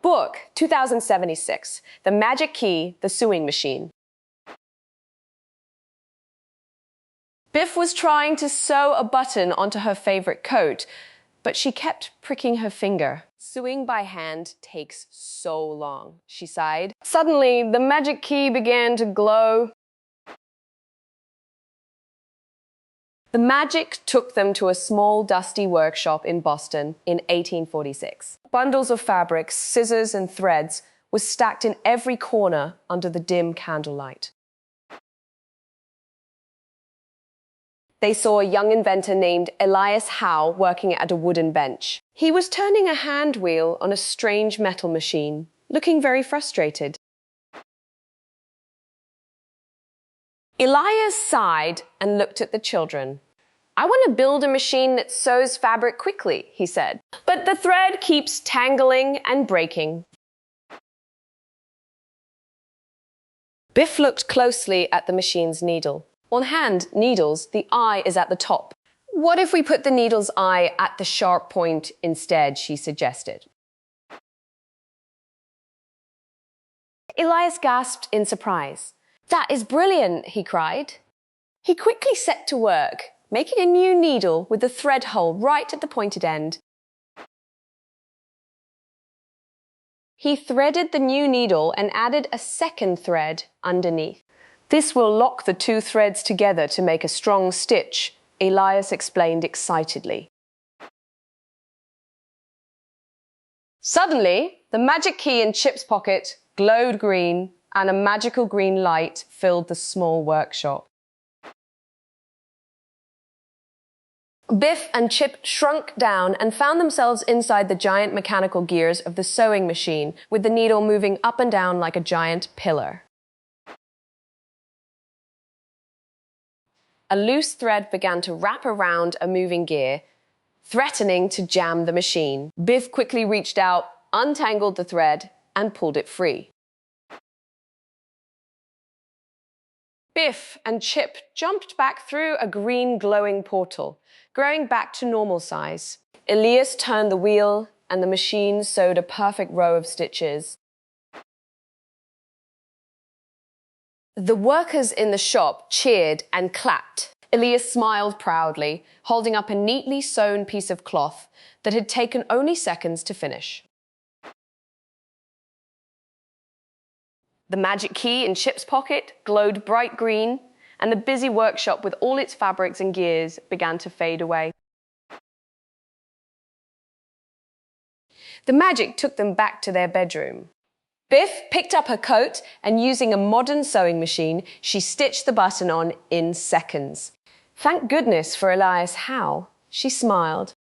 Book 2076, The Magic Key, the Sewing Machine. Biff was trying to sew a button onto her favorite coat, but she kept pricking her finger. Sewing by hand takes so long, she sighed. Suddenly, the magic key began to glow. The magic took them to a small, dusty workshop in Boston in 1846. Bundles of fabrics, scissors, and threads were stacked in every corner under the dim candlelight. They saw a young inventor named Elias Howe working at a wooden bench. He was turning a hand wheel on a strange metal machine, looking very frustrated. Elias sighed and looked at the children. "I want to build a machine that sews fabric quickly," he said. "But the thread keeps tangling and breaking." Biff looked closely at the machine's needle. On hand needles, the eye is at the top. "What if we put the needle's eye at the sharp point instead?" she suggested. Elias gasped in surprise. "That is brilliant," he cried. He quickly set to work, making a new needle with the thread hole right at the pointed end. He threaded the new needle and added a second thread underneath. "This will lock the two threads together to make a strong stitch," Elias explained excitedly. Suddenly, the magic key in Chip's pocket glowed green, and a magical green light filled the small workshop. Biff and Chip shrunk down and found themselves inside the giant mechanical gears of the sewing machine, with the needle moving up and down like a giant pillar. A loose thread began to wrap around a moving gear, threatening to jam the machine. Biff quickly reached out, untangled the thread, and pulled it free. Biff and Chip jumped back through a green glowing portal, growing back to normal size. Elias turned the wheel, and the machine sewed a perfect row of stitches. The workers in the shop cheered and clapped. Elias smiled proudly, holding up a neatly sewn piece of cloth that had taken only seconds to finish. The magic key in Chip's pocket glowed bright green, and the busy workshop with all its fabrics and gears began to fade away. The magic took them back to their bedroom. Biff picked up her coat, and using a modern sewing machine, she stitched the button on in seconds. "Thank goodness for Elias Howe," she smiled.